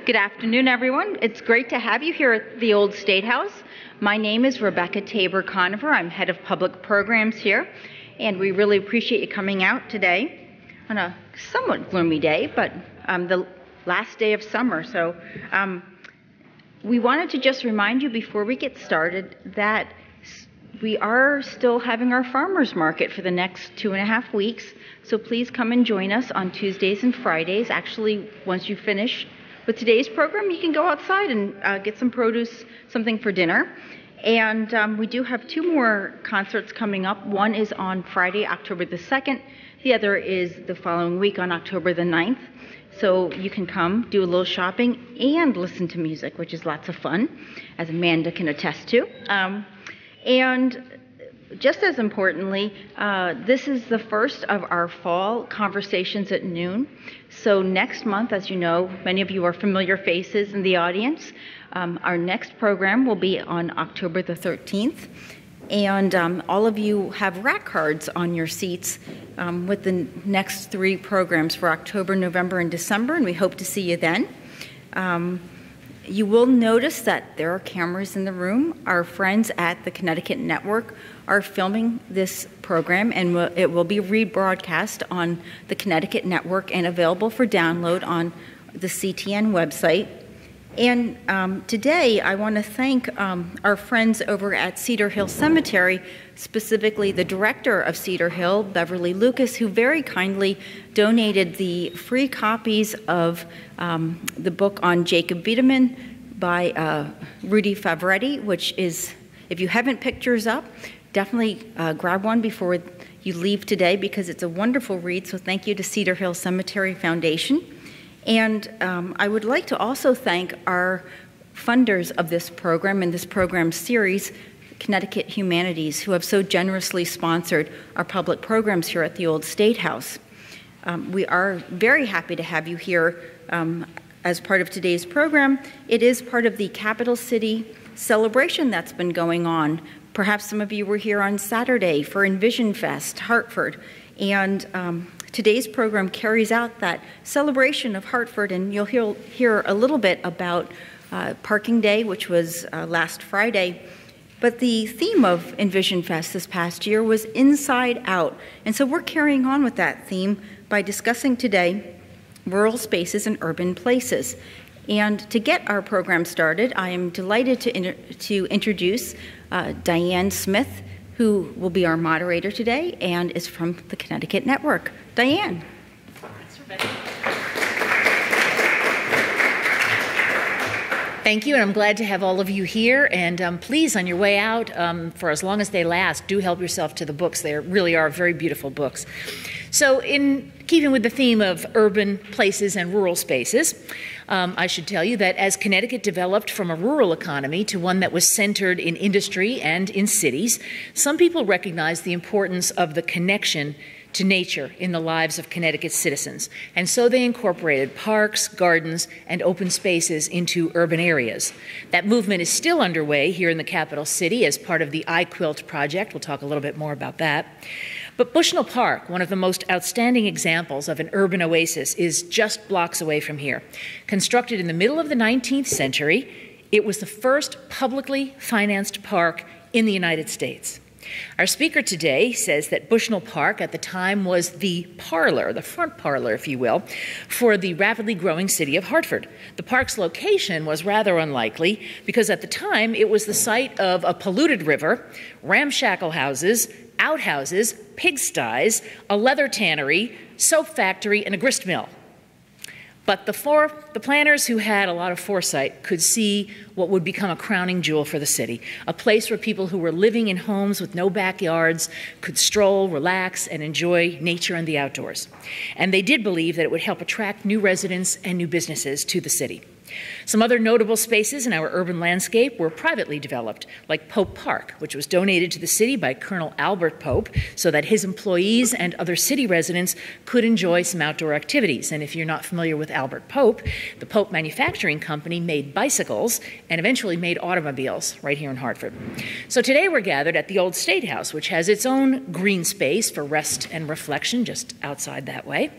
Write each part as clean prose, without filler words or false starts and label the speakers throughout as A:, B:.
A: Good afternoon, everyone. It's great to have you here at the Old State House. My name is Rebecca Tabor Conover. I'm head of public programs here, and we really appreciate you coming out today on a somewhat gloomy day, but the last day of summer. So we wanted to just remind you before we get started that we are still having our farmers market for the next 2.5 weeks. So please come and join us on Tuesdays and Fridays. Actually, once you finish with today's program, you can go outside and get some produce, something for dinner. And we do have 2 more concerts coming up. One is on Friday, October the 2nd. The other is the following week on October the 9th. So you can come, do a little shopping, and listen to music, which is lots of fun, as Amanda can attest to. And just as importantly, this is the first of our fall conversations at noon. So next month, as you know, many of you are familiar faces in the audience. Our next program will be on October the 13th. And all of you have rack cards on your seats with the next 3 programs for October, November, and December, and we hope to see you then. You will notice that there are cameras in the room. Our friends at the Connecticut Network are filming this program, and it will be rebroadcast on the Connecticut Network and available for download on the CTN website. And today I want to thank our friends over at Cedar Hill Cemetery, specifically the director of Cedar Hill, Beverly Lucas, who very kindly donated the free copies of the book on Jacob Biederman by Rudy Favretti, which is, if you haven't picked yours up, definitely grab one before you leave today, because it's a wonderful read. So thank you to Cedar Hill Cemetery Foundation. And I would like to also thank our funders of this program and this program series, Connecticut Humanities, who have so generously sponsored our public programs here at the Old State House. We are very happy to have you here as part of today's program. It is part of the Capital City celebration that's been going on. Perhaps some of you were here on Saturday for Envision Fest, Hartford. And today's program carries out that celebration of Hartford, and you'll hear a little bit about Parking Day, which was last Friday. But the theme of Envision Fest this past year was Inside Out. And so we're carrying on with that theme by discussing today rural spaces and urban places. And to get our program started, I am delighted to introduce Diane Smith, who will be our moderator today and is from the Connecticut Network. Diane.
B: Thanks, Rebecca. Thank you, and I'm glad to have all of you here. And please, on your way out, for as long as they last, do help yourself to the books. They really are very beautiful books. So in keeping with the theme of urban places and rural spaces, I should tell you that as Connecticut developed from a rural economy to one that was centered in industry and in cities, some people recognized the importance of the connection to nature in the lives of Connecticut's citizens. And so they incorporated parks, gardens, and open spaces into urban areas. That movement is still underway here in the capital city as part of the iQuilt project. We'll talk a little bit more about that. But Bushnell Park, one of the most outstanding examples of an urban oasis, is just blocks away from here. Constructed in the middle of the 19th century, it was the first publicly financed park in the United States. Our speaker today says that Bushnell Park at the time was the parlor, the front parlor, if you will, for the rapidly growing city of Hartford. The park's location was rather unlikely because at the time it was the site of a polluted river, ramshackle houses, outhouses, pigsties, a leather tannery, soap factory, and a grist mill. But the planners who had a lot of foresight could see what would become a crowning jewel for the city, a place where people who were living in homes with no backyards could stroll, relax, and enjoy nature and the outdoors. And they did believe that it would help attract new residents and new businesses to the city. Some other notable spaces in our urban landscape were privately developed, like Pope Park, which was donated to the city by Colonel Albert Pope so that his employees and other city residents could enjoy some outdoor activities. And if you're not familiar with Albert Pope, the Pope Manufacturing Company made bicycles and eventually made automobiles right here in Hartford. So today we're gathered at the Old State House, which has its own green space for rest and reflection just outside that way.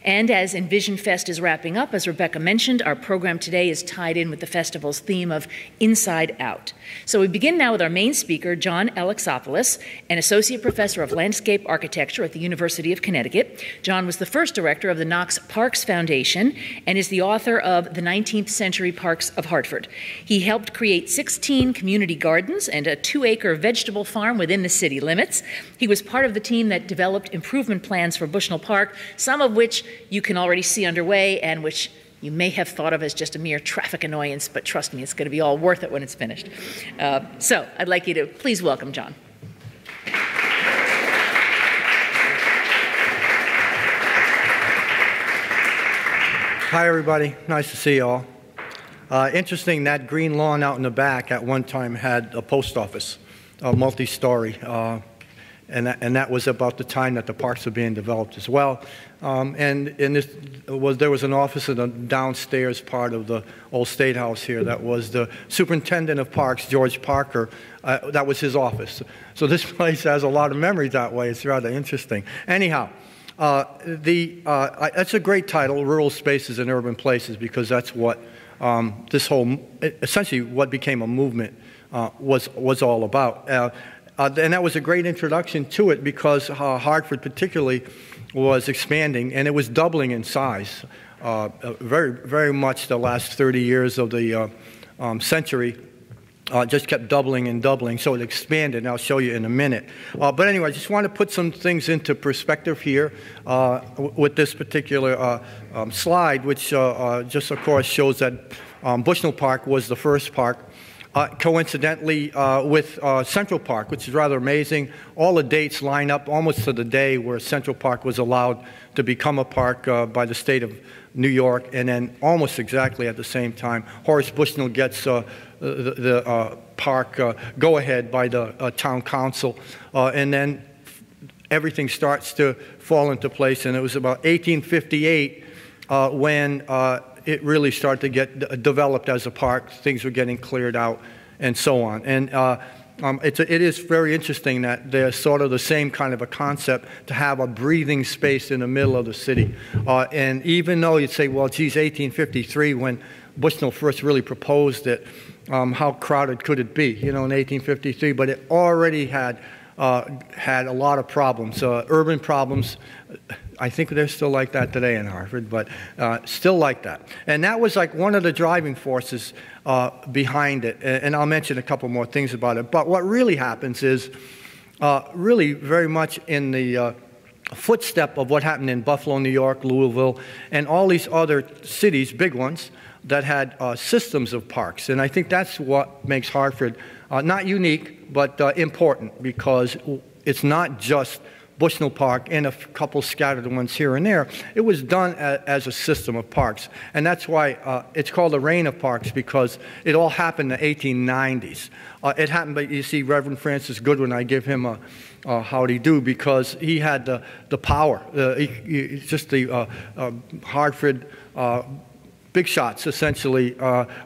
B: And as Envision Fest is wrapping up, as Rebecca mentioned, our program today today is tied in with the festival's theme of Inside Out. So we begin now with our main speaker, John Alexopoulos, an associate professor of landscape architecture at the University of Connecticut. John was the first director of the Knox Parks Foundation and is the author of The 19th Century Parks of Hartford. He helped create 16 community gardens and a 2-acre vegetable farm within the city limits. He was part of the team that developed improvement plans for Bushnell Park, some of which you can already see underway and which you may have thought of as just a mere traffic annoyance, but trust me, it's going to be all worth it when it's finished. So I'd like you to please welcome John.
C: Hi, everybody. Nice to see you all. Interesting, that green lawn out in the back at one time had a post office, a multi-story, and that was about the time that the parks were being developed as well. There was an office in the downstairs part of the old State House here. That was the superintendent of parks, George Parker. That was his office. So this place has a lot of memories that way. It's rather interesting. Anyhow, that's a great title, Rural Spaces and Urban Places, because that's what essentially what became a movement was all about. And that was a great introduction to it because Hartford particularly was expanding and it was doubling in size. Very, very much the last 30 years of the century just kept doubling and doubling, so it expanded, and I'll show you in a minute. But anyway, I just want to put some things into perspective here with this particular slide, which just, of course, shows that Bushnell Park was the first park. Coincidentally with Central Park, which is rather amazing. All the dates line up almost to the day where Central Park was allowed to become a park by the state of New York, and then almost exactly at the same time, Horace Bushnell gets the park go-ahead by the town council, and then everything starts to fall into place, and it was about 1858 when it really started to get developed as a park. Things were getting cleared out and so on. And it is very interesting that there's sort of the same kind of a concept to have a breathing space in the middle of the city. And even though you'd say, well, geez, 1853, when Bushnell first really proposed it, how crowded could it be, you know, in 1853? But it already had a lot of problems, urban problems. I think they're still like that today in Hartford, but still like that. And that was like one of the driving forces behind it. And I'll mention a couple more things about it. But what really happens is really very much in the footstep of what happened in Buffalo, New York, Louisville, and all these other cities, big ones, that had systems of parks. And I think that's what makes Hartford not unique, but important, because it's not just Bushnell Park and a couple scattered ones here and there. It was done as a system of parks. And that's why it's called the reign of parks, because it all happened in the 1890s. It happened, but you see Reverend Francis Goodwin, I give him a howdy do, because he had the power. Just the Hartford big shots, essentially,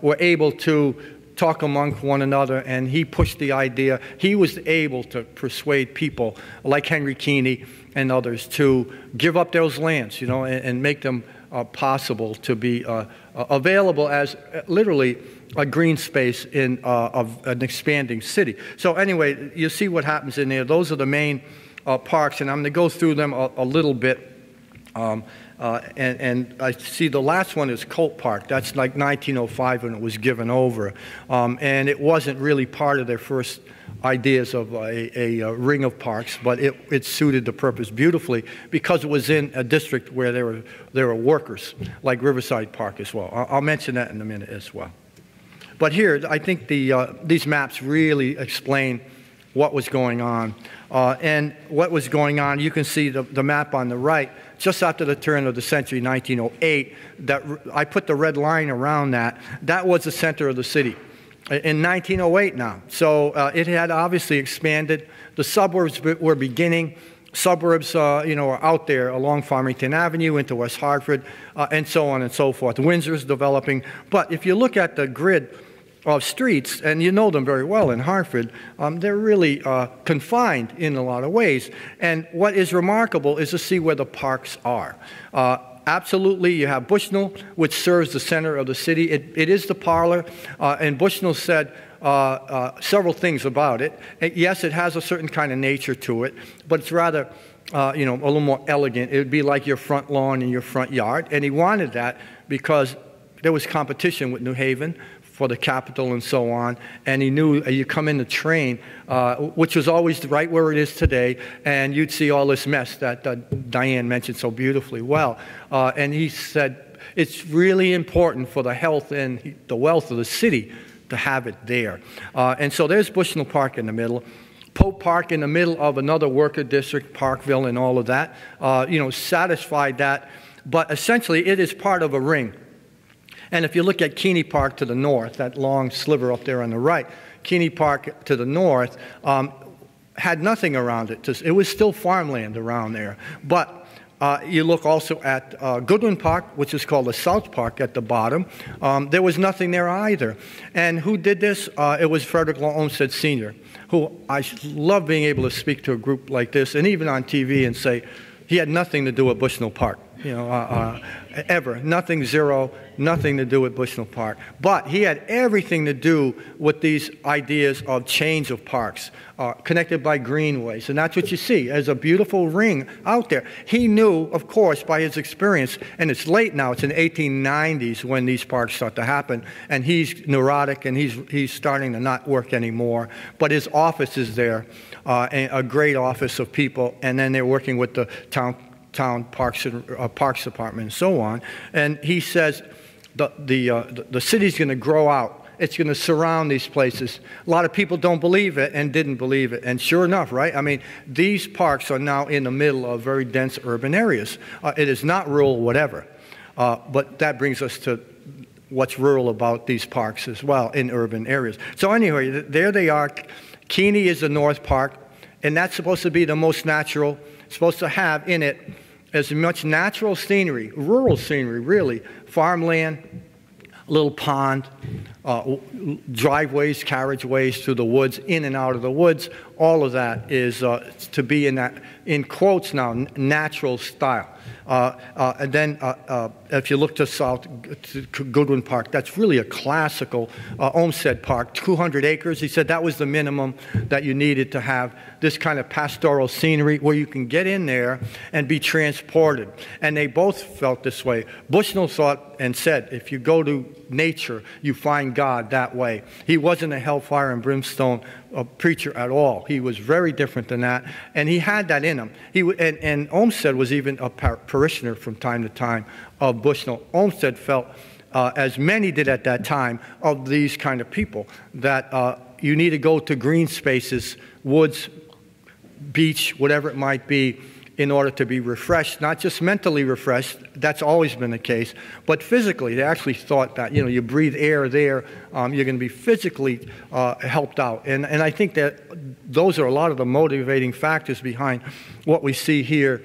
C: were able to talk among one another, and he pushed the idea. He was able to persuade people like Henry Keeney and others to give up those lands, you know, and make them possible to be available as literally a green space in of an expanding city. So anyway, you see what happens in there. Those are the main parks, and I'm going to go through them a little bit. And I see the last one is Colt Park. That's like 1905 when it was given over. And it wasn't really part of their first ideas of a ring of parks, but it suited the purpose beautifully because it was in a district where there were workers, like Riverside Park as well. I'll mention that in a minute as well. But here, I think these maps really explain what was going on. And what was going on, you can see the map on the right, just after the turn of the century, 1908, that I put the red line around that. That was the center of the city in 1908 now. So it had obviously expanded. The suburbs were beginning. Suburbs, you know, are out there along Farmington Avenue into West Hartford, and so on and so forth. Windsor's developing. But if you look at the grid of streets, and you know them very well in Hartford, they're really confined in a lot of ways. And what is remarkable is to see where the parks are. Absolutely, you have Bushnell, which serves the center of the city. It is the parlor, and Bushnell said several things about it. Yes, it has a certain kind of nature to it, but it's rather, a little more elegant. It would be like your front lawn in your front yard, and he wanted that because there was competition with New Haven for the capital and so on, and he knew you come in the train, which was always right where it is today, and you'd see all this mess that Diane mentioned so beautifully well. And he said it's really important for the health and the wealth of the city to have it there. And so there's Bushnell Park in the middle. Pokepark in the middle of another worker district, Parkville and all of that, satisfied that. But essentially, it is part of a ring. And if you look at Keeney Park to the north, that long sliver up there on the right, Keeney Park to the north had nothing around it. It was still farmland around there. But you look also at Goodwin Park, which is called the South Park at the bottom. There was nothing there either. And who did this? It was Frederick Law Olmsted Sr., who I love being able to speak to a group like this, and even on TV, and say he had nothing to do with Bushnell Park. Ever. Nothing, zero, nothing to do with Bushnell Park. But he had everything to do with these ideas of change of parks, connected by greenways. And that's what you see. There's a beautiful ring out there. He knew, of course, by his experience, and it's late now, it's in the 1890s when these parks start to happen, and he's neurotic, and he's starting to not work anymore. But his office is there, and a great office of people, and then they're working with the town parks department and so on. And he says the city's going to grow out. It's going to surround these places. A lot of people don't believe it and didn't believe it. And sure enough, right? I mean, these parks are now in the middle of very dense urban areas. It is not rural whatever. But that brings us to what's rural about these parks as well in urban areas. So anyway, there they are. Keeney is the North Park, and that's supposed to be the most natural. It's supposed to have in it as much natural scenery, rural scenery really, farmland, a little pond, driveways, carriageways through the woods, in and out of the woods. All of that is to be in that, in quotes now, natural style. And then if you look to south, to Goodwin Park, that's really a classical Olmsted Park, 200 acres. He said that was the minimum that you needed to have this kind of pastoral scenery where you can get in there and be transported. And they both felt this way. Bushnell thought and said, if you go to nature, you find God that way. He wasn't a hellfire and brimstone preacher at all. He was very different than that, and he had that in him. And Olmsted was even a parishioner from time to time of Bushnell. Olmsted felt, as many did at that time, of these kind of people, that you need to go to green spaces, woods, beach, whatever it might be, in order to be refreshed, not just mentally refreshed, that's always been the case, but physically. They actually thought that, you breathe air there, you're going to be physically helped out. And I think that those are a lot of the motivating factors behind what we see here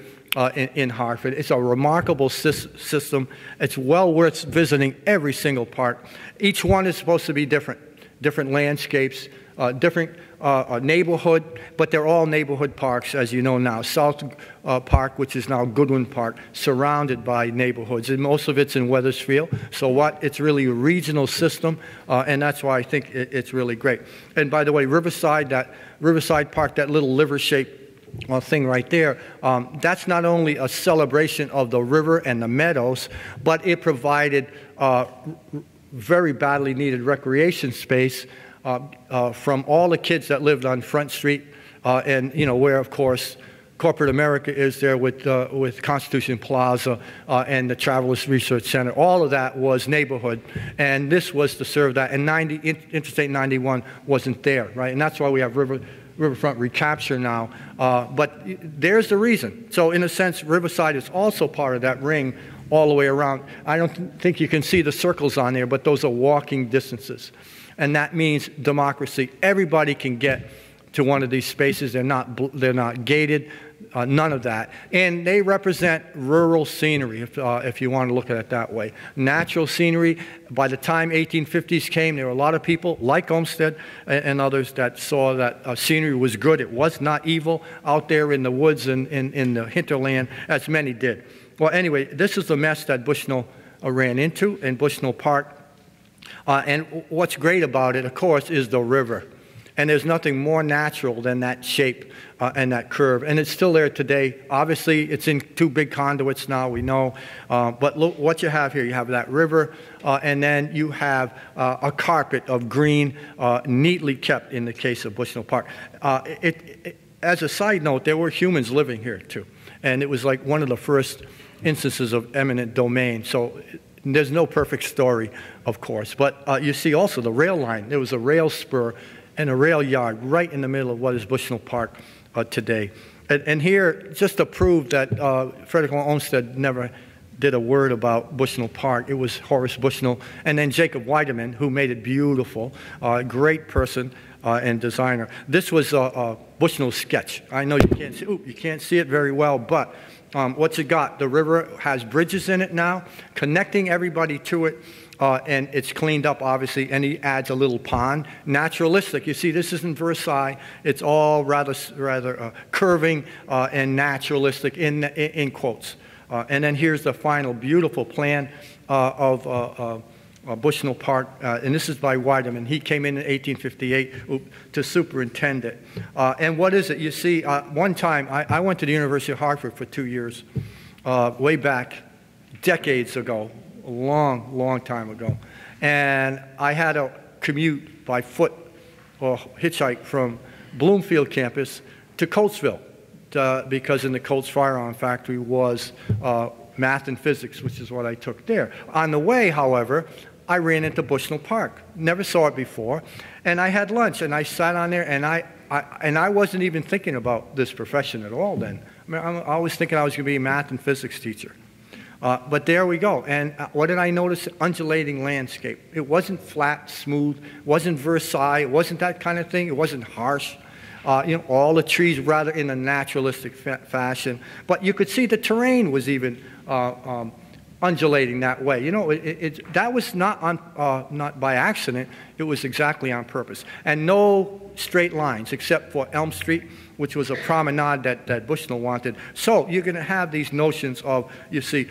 C: in Hartford. It's a remarkable system. It's well worth visiting every single park. Each one is supposed to be different landscapes, different neighborhood, but they're all neighborhood parks, as you know now. South Park, which is now Goodwin Park, surrounded by neighborhoods, and most of it's in Wethersfield. So it's really a regional system, and that's why I think it's really great. And by the way, Riverside Park, that little liver-shaped thing right there, that's not only a celebration of the river and the meadows, but it provided very badly needed recreation space from all the kids that lived on Front Street, and where, of course, corporate America is there with Constitution Plaza and the Travelers Research Center. All of that was neighborhood, and this was to serve that. And Interstate 91 wasn't there, right? And that's why we have riverfront recapture now. But there's the reason. So in a sense, Riverside is also part of that ring all the way around. I don't think you can see the circles on there, but those are walking distances. And that means democracy. Everybody can get to one of these spaces. They're not gated, none of that. And they represent rural scenery, if you want to look at it that way. Natural scenery. By the time 1850s came, there were a lot of people, like Olmsted and others, that saw that scenery was good. It was not evil out there in the woods and in the hinterland, as many did. Well, anyway, this is the mess that Bushnell ran into in Bushnell Park. And what's great about it, of course, is the river. And there's nothing more natural than that shape and that curve. And it's still there today. Obviously, it's in 2 big conduits now, we know. But look what you have here. You have that river, and then you have a carpet of green, neatly kept in the case of Bushnell Park. As a side note, there were humans living here, too. And it was like one of the first instances of eminent domain. So there's no perfect story, of course. But you see also the rail line. There was a rail spur and a rail yard right in the middle of what is Bushnell Park today. And here, just to prove that Frederick Olmsted never did a word about Bushnell Park, it was Horace Bushnell and then Jacob Weideman who made it beautiful, great person and designer. This was Bushnell's sketch. I know you can't see it very well, but what you got, the river has bridges in it now, connecting everybody to it. And it's cleaned up, obviously, and he adds a little pond. Naturalistic. You see, this isn't Versailles. It's all rather curving and naturalistic in quotes. And then here's the final beautiful plan of Bushnell Park, and this is by Weideman. He came in 1858 to superintend it. And what is it? You see, one time, I went to the University of Hartford for 2 years, way back, decades ago. A long time ago. And I had to commute by foot or hitchhike from Bloomfield campus to Coltsville because in the Colts Firearm Factory was math and physics, which is what I took there. On the way, however, I ran into Bushnell Park. Never saw it before. And I had lunch, and I sat on there, and I wasn't even thinking about this profession at all then. I mean, I was thinking I was going to be a math and physics teacher. But there we go. And what did I notice? Undulating landscape. It wasn't flat, smooth. It wasn't Versailles. It wasn't that kind of thing. It wasn't harsh. All the trees rather in a naturalistic fashion. But you could see the terrain was even undulating that way. That was not by accident. It was exactly on purpose. And no straight lines except for Elm Street, which was a promenade that Bushnell wanted. So you're going to have these notions of, you see,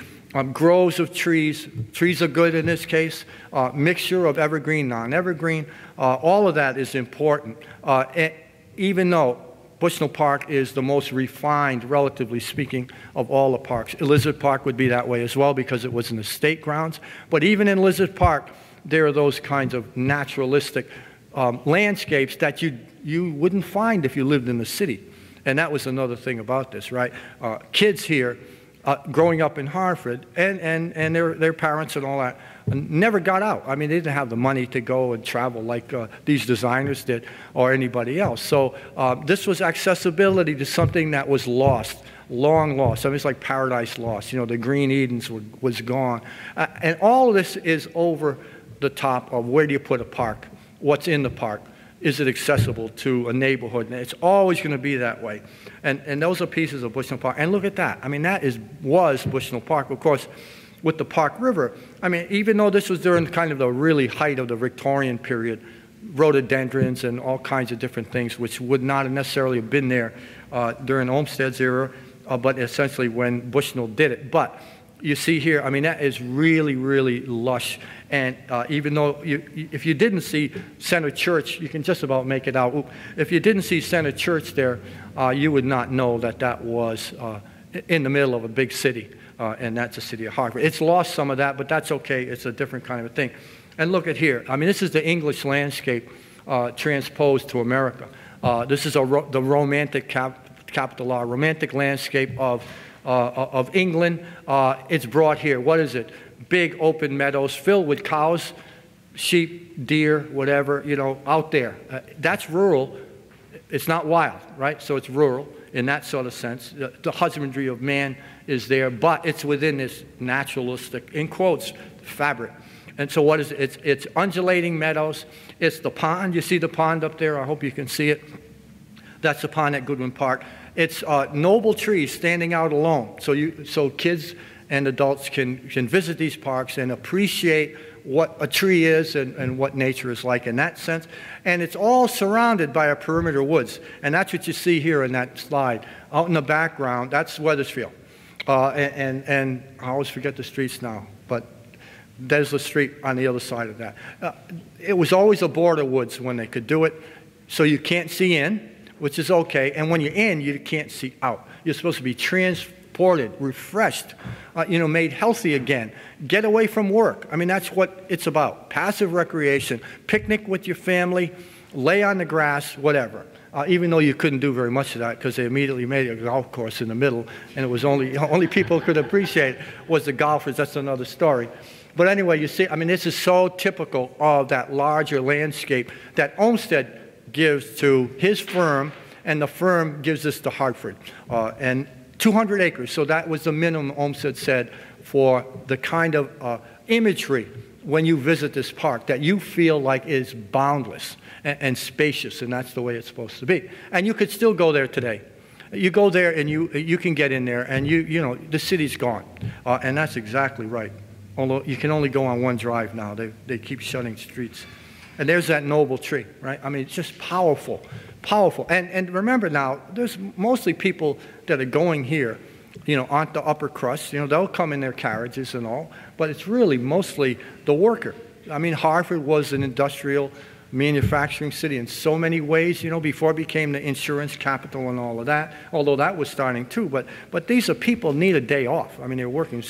C: groves of trees. Trees are good in this case. Mixture of evergreen, non-evergreen. All of that is important. And even though Bushnell Park is the most refined, relatively speaking, of all the parks. Elizabeth Park would be that way as well because it was in the state grounds. But even in Elizabeth Park, there are those kinds of naturalistic landscapes that you wouldn't find if you lived in the city. And that was another thing about this, right? Kids here, growing up in Hartford, and their parents and all that, never got out. I mean, they didn't have the money to go and travel like these designers did or anybody else. So this was accessibility to something that was lost, long lost. I mean, it's like Paradise Lost. The Green Edens was gone. And all of this is over the top of where do you put a park? What's in the park? Is it accessible to a neighborhood? And it's always going to be that way. And those are pieces of Bushnell Park. And look at that. I mean, that was Bushnell Park. Of course, with the Park River, I mean, even though this was during kind of the really height of the Victorian period, rhododendrons and all kinds of different things, which would not have necessarily have been there during Olmsted's era, but essentially when Bushnell did it. But you see here, I mean, that is really, really lush. And even though if you didn't see Center Church, you can just about make it out. If you didn't see Center Church there, you would not know that was in the middle of a big city, and that's the city of Hartford. It's lost some of that, but that's okay. It's a different kind of a thing. And look at here. I mean, this is the English landscape transposed to America. This is the romantic capital R, romantic landscape of England. It's brought here. What is it? Big open meadows filled with cows, sheep, deer, whatever, out there. That's rural. It's not wild, right? So it's rural in that sort of sense. The husbandry of man is there, but it's within this naturalistic, in quotes, fabric. And so what is it? It's undulating meadows. It's the pond. You see the pond up there? I hope you can see it. That's the pond at Goodwin Park. It's noble trees standing out alone. So kids and adults can visit these parks and appreciate what a tree is and what nature is like in that sense. And it's all surrounded by a perimeter woods. And that's what you see here in that slide. Out in the background, that's Wethersfield. and I always forget the streets now, but there's the street on the other side of that. It was always a border woods when they could do it, so you can't see in, which is okay, and when you're in, you can't see out. You're supposed to be transported, refreshed, made healthy again. Get away from work. I mean, that's what it's about. Passive recreation, picnic with your family, lay on the grass, whatever. Even though you couldn't do very much of that because they immediately made a golf course in the middle, and it was only people could appreciate was the golfers. That's another story. But anyway, you see, I mean, this is so typical of that larger landscape that Olmsted gives to his firm, and the firm gives this to Hartford. And 200 acres, so that was the minimum Olmsted said for the kind of imagery when you visit this park that you feel like is boundless and spacious, and that's the way it's supposed to be. And you could still go there today. You go there and you can get in there, and the city's gone, and that's exactly right. Although you can only go on one drive now. They keep shutting streets. And there's that noble tree, right? I mean, it's just powerful, powerful. And remember now, there's mostly people that are going here, aren't the upper crust. They'll come in their carriages and all, but it's really mostly the worker. I mean, Hartford was an industrial manufacturing city in so many ways, before it became the insurance capital and all of that, although that was starting too. But these are people need a day off. I mean, they're working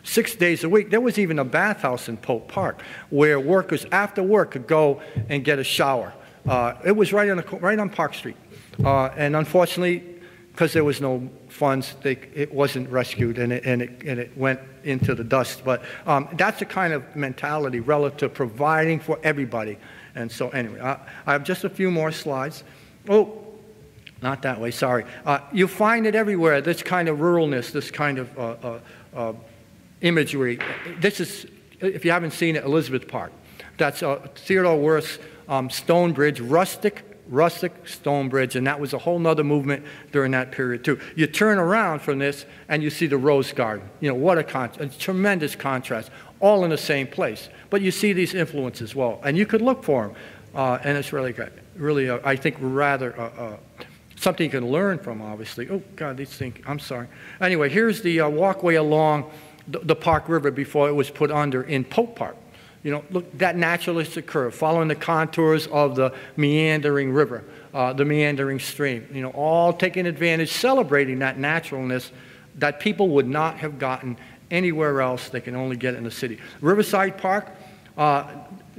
C: 6 days a week. There was even a bathhouse in Pokepark where workers after work could go and get a shower. It was right on Park Street. And unfortunately, because there was no funds, it wasn't rescued, and it went into the dust. But that's the kind of mentality relative to providing for everybody. And so anyway, I have just a few more slides. Oh, not that way, sorry. You find it everywhere, this kind of ruralness, this kind of imagery. This is, if you haven't seen it, Elizabeth Park. That's Theodore Wirth's stone bridge, rustic stone bridge, and that was a whole nother movement during that period too. You turn around from this and you see the Rose Garden. What a tremendous contrast, all in the same place. But you see these influences well, and you could look for them, and it's really good. Really, I think rather something you can learn from, obviously. Oh God, these things, I'm sorry. Anyway, here's the walkway along the Park River before it was put under in Pokepark. Look, that naturalistic curve, following the contours of the meandering river, the meandering stream, all taking advantage, celebrating that naturalness that people would not have gotten anywhere else. They can only get it in the city. Riverside Park,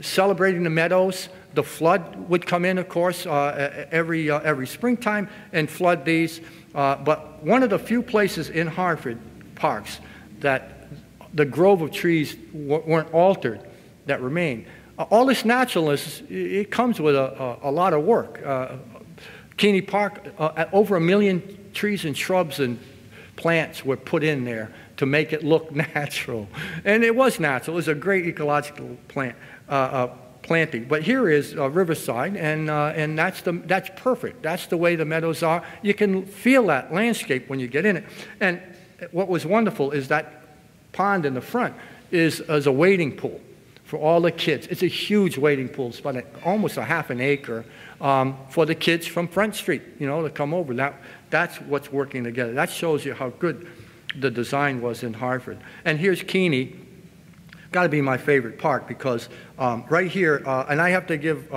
C: celebrating the meadows. The flood would come in, of course, every springtime and flood these. But one of the few places in Hartford parks that the grove of trees weren't altered, that remain. All this naturalness, it comes with a lot of work. Keeney Park, over 1 million trees and shrubs and plants were put in there to make it look natural. And it was natural. It was a great ecological planting. But here is Riverside, and that's perfect. That's the way the meadows are. You can feel that landscape when you get in it. And what was wonderful is that pond in the front is a wading pool for all the kids. It's a huge wading pool. It's about almost a half an acre for the kids from Front Street, to come over. That's what's working together. That shows you how good the design was in Hartford. And here's Keeney. Got to be my favorite park because right here, and I have to give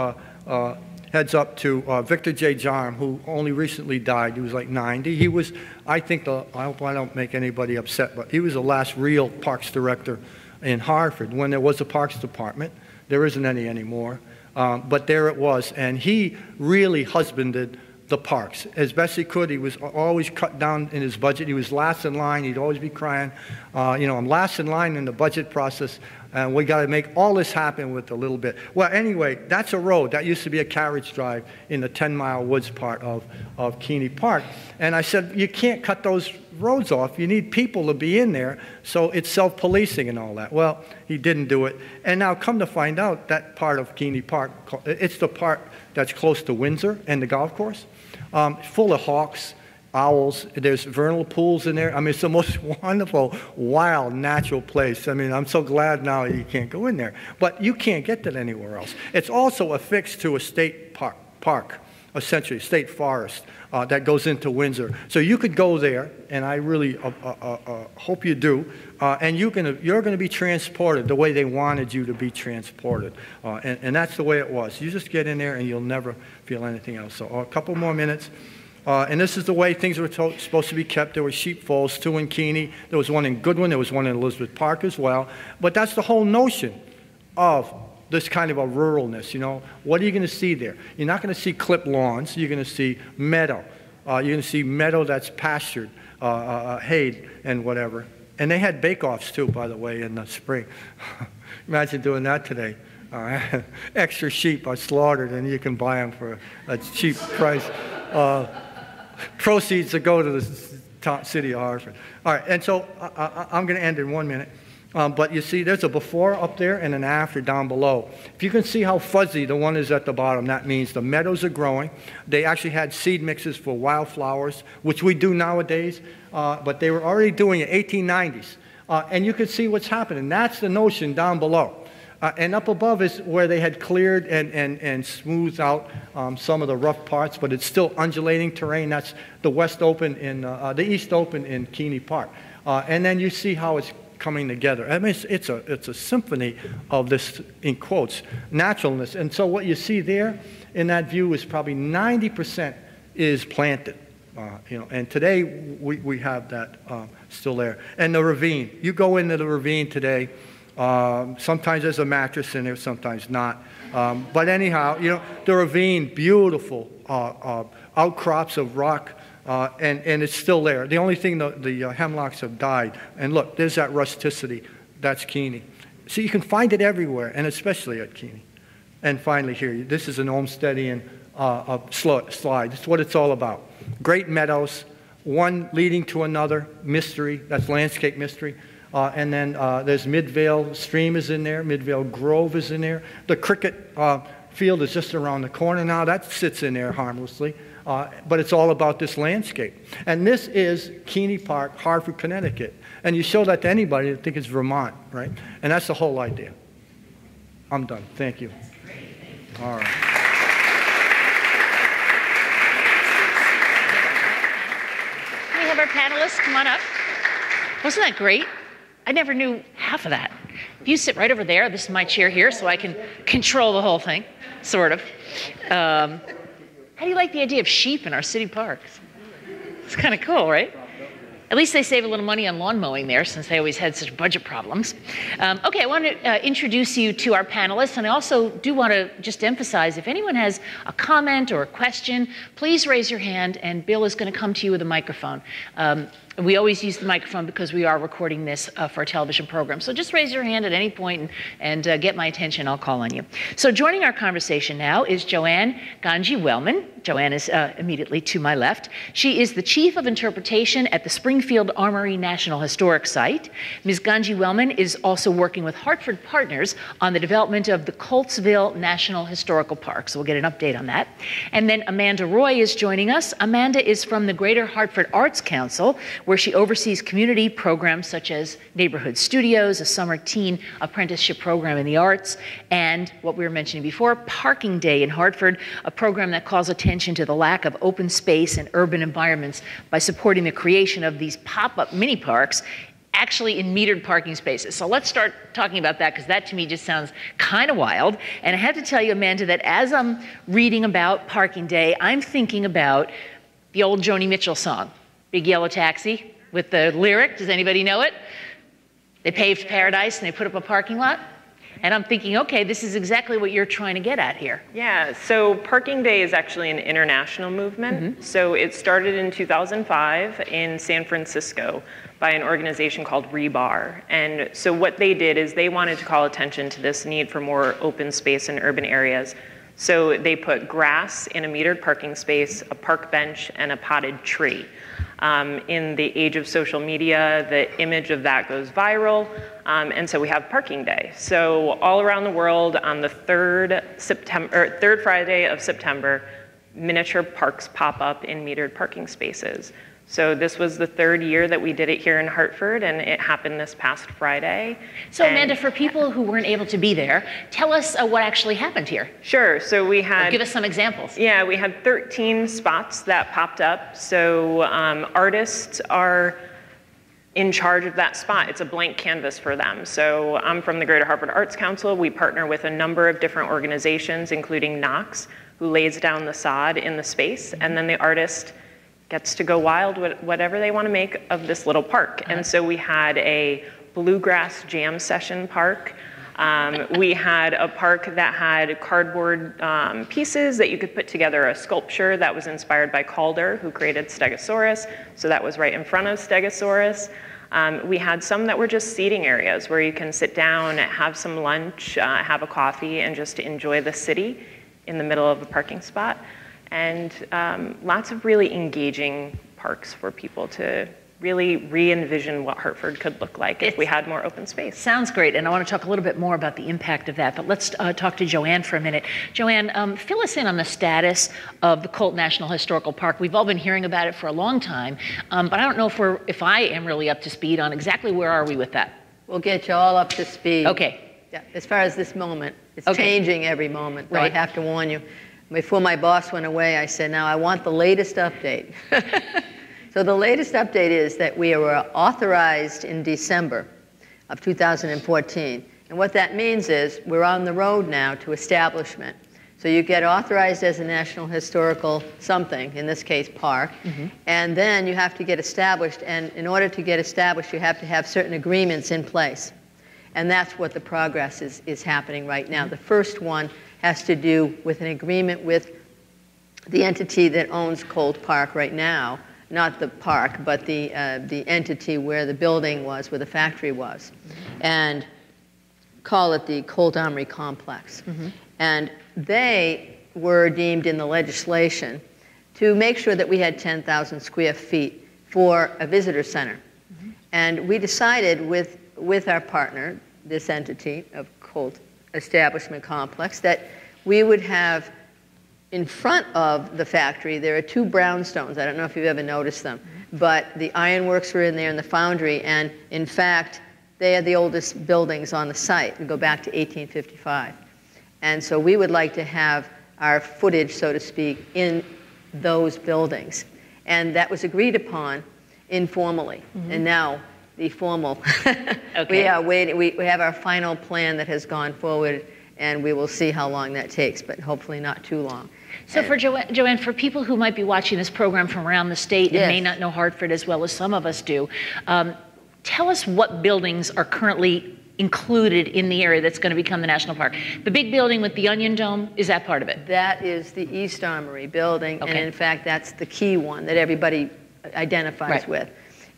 C: heads up to Victor J. Jarm, who only recently died. He was like 90. He was, I think, I hope I don't make anybody upset, but he was the last real parks director in Hartford when there was a parks department. There isn't any anymore, but there it was, and he really husbanded the parks as best he could. He was always cut down in his budget. He was last in line. He'd always be crying, I'm last in line in the budget process, and we got to make all this happen with a little bit. Well, anyway, that's a road. That used to be a carriage drive in the 10-mile woods part of Keeney Park. And I said, you can't cut those roads off. You need people to be in there, so it's self-policing and all that. Well, he didn't do it. And now come to find out, that part of Keeney Park, it's the part that's close to Windsor and the golf course, full of hawks, owls. There's vernal pools in there. I mean, it's the most wonderful, wild, natural place. I mean, I'm so glad now you can't go in there. But you can't get that anywhere else. It's also affixed to a state park, essentially a state forest that goes into Windsor. So you could go there, and I really hope you do, and you're going to be transported the way they wanted you to be transported. And that's the way it was. You just get in there, and you'll never feel anything else. So a couple more minutes. And this is the way things were supposed to be kept. There were sheepfolds, 2 in Keeney. There was 1 in Goodwin. There was 1 in Elizabeth Park as well. But that's the whole notion of this kind of a ruralness, you know. What are you going to see there? You're not going to see clipped lawns. You're going to see meadow. You're going to see meadow that's pastured, hayed, and whatever. And they had bake-offs, too, by the way, in the spring. Imagine doing that today. Extra sheep are slaughtered, and you can buy them for a cheap price. Proceeds that go to the city of Hartford. All right, and so I'm going to end in 1 minute. But you see, there's a before up there and an after down below. If you can see how fuzzy the one is at the bottom, that means the meadows are growing. They actually had seed mixes for wildflowers, which we do nowadays, but they were already doing it in the 1890s. And you can see what's happening. That's the notion down below. And up above is where they had cleared and smoothed out some of the rough parts, but it's still undulating terrain. That's the West Open in the East Open in Keeney Park. And then you see how it's coming together. I mean, it's a symphony of this, in quotes, naturalness. And so what you see there in that view is probably 90% is planted. You know, and today we have that still there. And the ravine. You go into the ravine today. Sometimes there's a mattress in there, sometimes not. But anyhow, you know, the ravine, beautiful outcrops of rock. And it's still there. The only thing, the hemlocks have died. And look, there's that rusticity. That's Keeney. So you can find it everywhere, and especially at Keeney. And finally here, this is an Olmstedian slide. This is what it's all about. Great meadows, one leading to another, mystery. That's landscape mystery. And then there's Midvale Stream is in there. Midvale Grove is in there. The cricket field is just around the corner now. That sits in there harmlessly. But it's all about this landscape. And this is Keeney Park, Hartford, Connecticut. And you show that to anybody, they think it's Vermont, right? And that's the whole idea. I'm done. Thank you. All right.
B: Can we have our panelists come on up? Wasn't that great? I never knew half of that. If you sit right over there, this is my chair here, so I can control the whole thing, sort of. How do you like the idea of sheep in our city parks? It's kind of cool, right? At least they save a little money on lawn mowing there, since they always had such budget problems. Okay, I want to introduce you to our panelists, and I also do want to just emphasize, if anyone has a comment or a question, please raise your hand, and Bill is going to come to you with a microphone. We always use the microphone because we are recording this for a television program. So just raise your hand at any point and get my attention. I'll call on you. So joining our conversation now is Joanna Gangi-Wellman. Joanna is immediately to my left. She is the Chief of Interpretation at the Springfield Armory National Historic Site. Ms. Gangi-Wellman is also working with Hartford Partners on the development of the Coltsville National Historical Park. So we'll get an update on that. And then Amanda Roy is joining us. Amanda is from the Greater Hartford Arts Council, where she oversees community programs such as Neighborhood Studios, a summer teen apprenticeship program in the arts, and what we were mentioning before, Parking Day in Hartford, a program that calls attention to the lack of open space in urban environments by supporting the creation of these pop-up mini parks actually in metered parking spaces. So let's start talking about that, because that to me just sounds kind of wild. And I have to tell you, Amanda, that as I'm reading about Parking Day, I'm thinking about the old Joni Mitchell song, Big Yellow Taxi, with the lyric. Does anybody know it? They paved paradise and they put up a parking lot. And I'm thinking, okay, this is exactly what you're trying to get at here.
D: Yeah, so Parking Day is actually an international movement. Mm-hmm. So it started in 2005 in San Francisco by an organization called Rebar. And so what they did is they wanted to call attention to this need for more open space in urban areas. So they put grass in a metered parking space, a park bench, and a potted tree. In the age of social media, the image of that goes viral, and so we have Parking Day. So all around the world, on the third Friday of September, miniature parks pop up in metered parking spaces. So this was the third year that we did it here in Hartford, and it happened this past Friday.
B: So Amanda, for people who weren't able to be there, tell us what actually happened here.
D: Sure, so we had...
B: Or give us some examples.
D: Yeah, we had 13 spots that popped up. So artists are in charge of that spot. It's a blank canvas for them. So I'm from the Greater Hartford Arts Council. We partner with a number of different organizations, including Knox, who lays down the sod in the space, and then the artist gets to go wild with whatever they want to make of this little park. And so we had a bluegrass jam session park. We had a park that had cardboard pieces that you could put together a sculpture that was inspired by Calder, who created Stegosaurus. So that was right in front of Stegosaurus. We had some that were just seating areas where you can sit down, have some lunch, have a coffee, and just enjoy the city in the middle of a parking spot. And lots of really engaging parks for people to really re-envision what Hartford could look like if we had more open space.
B: Sounds great, and I want to talk a little bit more about the impact of that, but let's talk to Joanne for a minute. Joanne, fill us in on the status of the Coltsville National Historical Park. We've all been hearing about it for a long time, but I don't know if I am really up to speed on exactly where are we with that.
E: We'll get you all up to speed.
B: Okay.
E: Yeah, as far as this moment, it's
B: Okay.
E: changing every moment, but
B: Right.
E: I have to warn you. Before my boss went away, I said, now I want the latest update. So the latest update is that we were authorized in December of 2014. And what that means is we're on the road now to establishment. So you get authorized as a National Historical something, in this case park, and then you have to get established. And in order to get established, you have to have certain agreements in place. And that's what the progress is happening right now. The first one has to do with an agreement with the entity that owns Colt Park right now, not the park, but the entity where the building was, where the factory was, and call it the Colt Armory Complex. And they were deemed in the legislation to make sure that we had 10,000 square feet for a visitor center. And we decided with our partner, this entity of Colt Establishment Complex, that we would have in front of the factory, there are two brownstones. I don't know if you've ever noticed them, but the ironworks were in there and the foundry, and in fact, they are the oldest buildings on the site and go back to 1855. And so we would like to have our footage, so to speak, in those buildings. And that was agreed upon informally. And now the formal, we are waiting. We have our final plan that has gone forward, and we will see how long that takes, but hopefully not too long.
B: So for Joanne, for people who might be watching this program from around the state and may not know Hartford as well as some of us do, tell us what buildings are currently included in the area that's going to become the National Park. The big building with the onion dome, is that part of it?
E: That is the East Armory building, and in fact, that's the key one that everybody identifies with.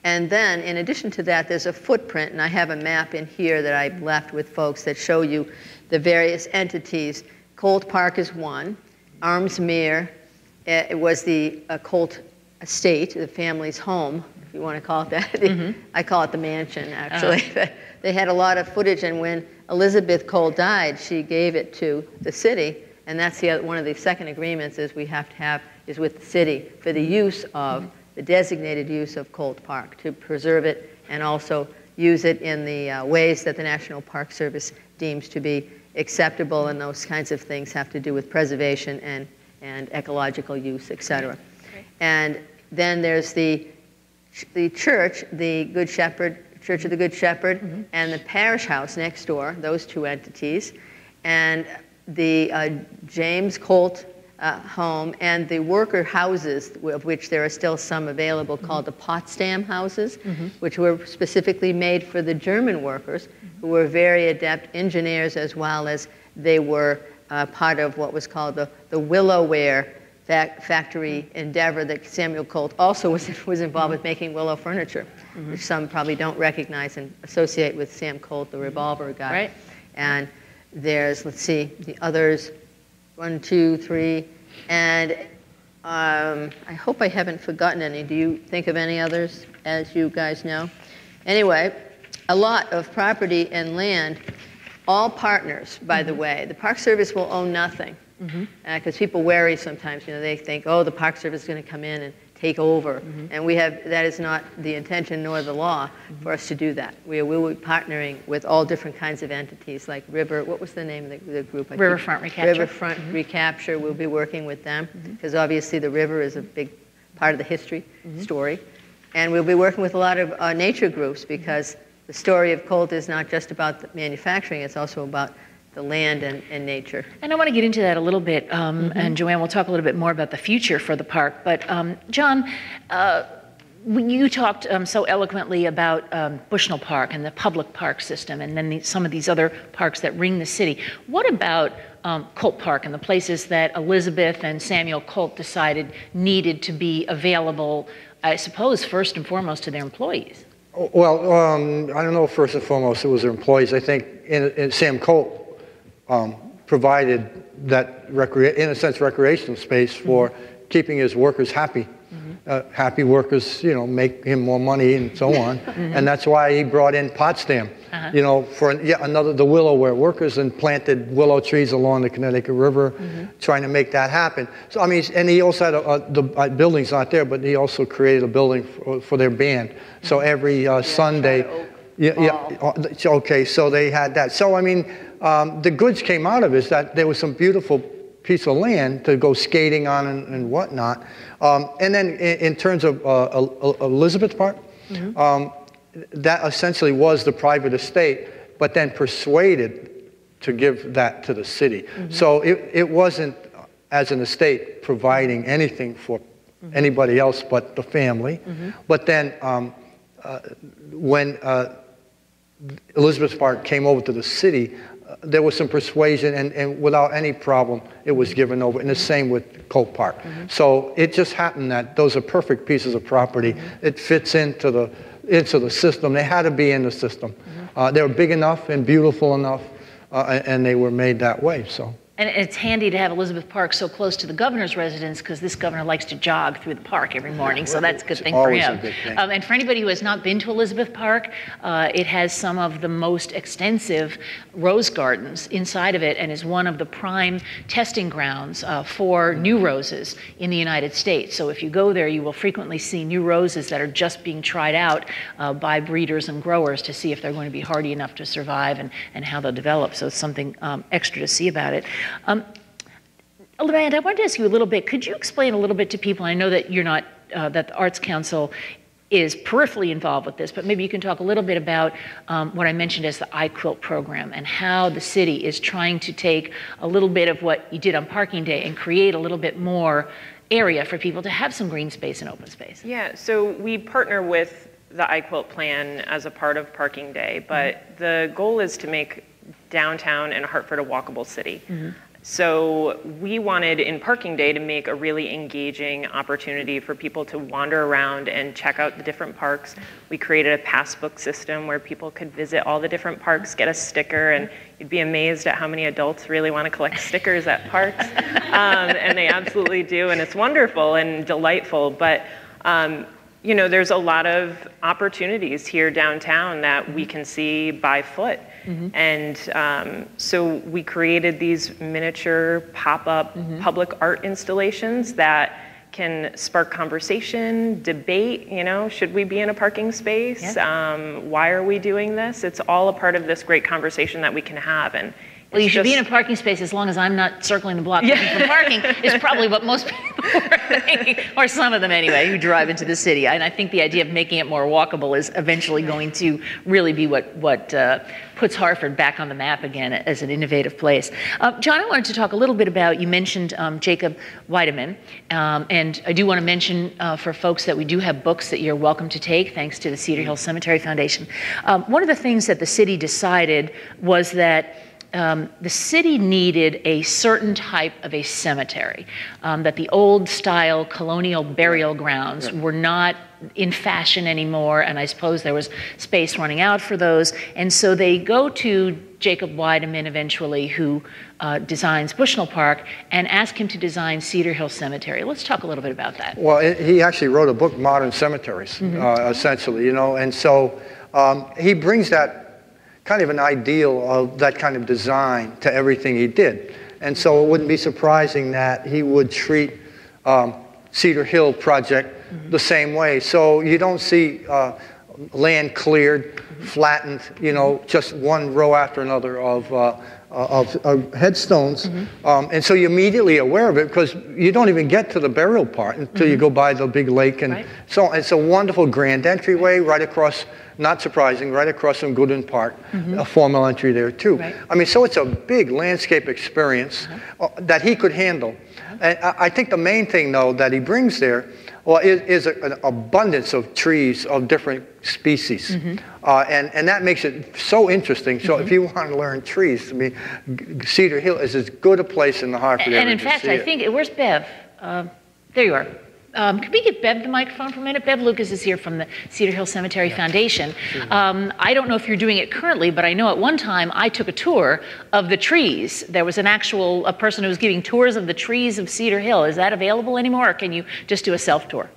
E: And then, in addition to that, there's a footprint, and I have a map in here that I left with folks that show you the various entities. Colt Park is one. Armsmere, it was the Colt estate, the family's home, if you want to call it that. I call it the mansion, actually. They had a lot of footage, and when Elizabeth Colt died, she gave it to the city, and that's one of the second agreements is we have to have is with the city for the use of the designated use of Colt Park, to preserve it and also use it in the ways that the National Park Service deems to be acceptable, and those kinds of things have to do with preservation and ecological use, et cetera. And then there's the church, the Good Shepherd, Church of the Good Shepherd, and the parish house next door, those two entities, and the James Colt home, and the worker houses, of which there are still some available, called the Potsdam houses, which were specifically made for the German workers, who were very adept engineers, as well as they were part of what was called the Willowware factory endeavor that Samuel Colt also was involved with, making willow furniture, which some probably don't recognize and associate with Sam Colt, the revolver guy. And there's, let's see, the others, 1, 2, 3, and I hope I haven't forgotten any. Do you think of any others, as you guys know? Anyway, a lot of property and land, all partners, by the way. The Park Service will own nothing, because people worry sometimes. You know, they think, oh, the Park Service is going to come in and take over. And that is not the intention nor the law for us to do that. We will be partnering with all different kinds of entities like what was the name of the group?
B: Riverfront Recapture.
E: Riverfront Recapture. We'll be working with them because obviously the river is a big part of the history story. And we'll be working with a lot of nature groups because the story of Colt is not just about the manufacturing, it's also about the land and nature.
B: And I want to get into that a little bit, and Joanne will talk a little bit more about the future for the park. But John, when you talked so eloquently about Bushnell Park and the public park system, and then some of these other parks that ring the city, what about Colt Park and the places that Elizabeth and Samuel Colt decided needed to be available, I suppose, first and foremost to their employees?
C: Well, I don't know if first and foremost it was their employees. I think in Sam Colt provided that, in a sense, recreational space for keeping his workers happy. Happy workers, make him more money and so on. And that's why he brought in Potsdam, for the willow, where workers and planted willow trees along the Connecticut River, trying to make that happen. So, I mean, and he also had the building's not there, but he also created a building for their band. So every Sunday, okay, so they had that. So, I mean, the goods came out of it is that there was some beautiful piece of land to go skating on and whatnot. And then in terms of Elizabeth Park, that essentially was the private estate, but then persuaded to give that to the city. So it wasn't, as an estate, providing anything for anybody else but the family. But then when Elizabeth Park came over to the city, there was some persuasion, and without any problem, it was given over. And the same with Colt Park. So it just happened that those are perfect pieces of property. It fits into the system. They had to be in the system. They were big enough and beautiful enough, and they were made that way. So.
B: And it's handy to have Elizabeth Park so close to the governor's residence because this governor likes to jog through the park every morning, so that's a good thing for him. And for anybody who has not been to Elizabeth Park, it has some of the most extensive rose gardens inside of it and is one of the prime testing grounds for new roses in the United States. So if you go there, you will frequently see new roses that are just being tried out by breeders and growers to see if they're going to be hardy enough to survive and how they'll develop. So it's something extra to see about it. Leanne, I wanted to ask you a little bit. Could you explain a little bit to people? I know that you're not, that the Arts Council is peripherally involved with this, but maybe you can talk a little bit about what I mentioned as the iQuilt program and how the city is trying to take a little bit of what you did on Parking Day and create a little bit more area for people to have some green space and open space.
D: Yeah, so we partner with the iQuilt plan as a part of Parking Day, but the goal is to make downtown and Hartford a walkable city. So we wanted in Parking Day to make a really engaging opportunity for people to wander around and check out the different parks. We created a passbook system where people could visit all the different parks, get a sticker, and you'd be amazed at how many adults really want to collect stickers at parks. And they absolutely do, and it's wonderful and delightful. But there's a lot of opportunities here downtown that we can see by foot. And so we created these miniature pop-up public art installations that can spark conversation, debate, should we be in a parking space? Why are we doing this? It's all a part of this great conversation that we can have. And
B: well, you should be in a parking space as long as I'm not circling the block looking for parking is probably what most people are thinking, or some of them anyway, who drive into the city. And I think the idea of making it more walkable is eventually going to really be what puts Hartford back on the map again as an innovative place. John, I wanted to talk a little bit about, you mentioned Jacob Weideman, and I do want to mention for folks that we do have books that you're welcome to take, thanks to the Cedar Hill Cemetery Foundation. One of the things that the city decided was that the city needed a certain type of a cemetery, that the old style colonial burial grounds were not in fashion anymore, and I suppose there was space running out for those, and so they go to Jacob Weideman eventually, who designs Bushnell Park, and ask him to design Cedar Hill Cemetery. Let's talk a little bit about that.
C: Well, he actually wrote a book, Modern Cemeteries, essentially, and so he brings that kind of an ideal of that kind of design to everything he did. And so it wouldn't be surprising that he would treat Cedar Hill project the same way. So you don't see land cleared, flattened, you know, just one row after another of headstones. And so you're immediately aware of it because you don't even get to the burial part until you go by the big lake. And so it's a wonderful grand entryway right across, not surprising, right across from Goodwin Park, a formal entry there too. I mean, so it's a big landscape experience that he could handle. And I think the main thing, though, that he brings there is an abundance of trees of different species. And that makes it so interesting. So if you want to learn trees, I mean, Cedar Hill is as good a place in the Hartford area.
B: And in fact, I think, where's Bev? There you are. Can we get Bev the microphone for a minute? Bev Lucas is here from the Cedar Hill Cemetery Foundation. I don't know if you're doing it currently, but I know at one time I took a tour of the trees. There was a person who was giving tours of the trees of Cedar Hill. Is that available anymore, or can you just do a self-tour?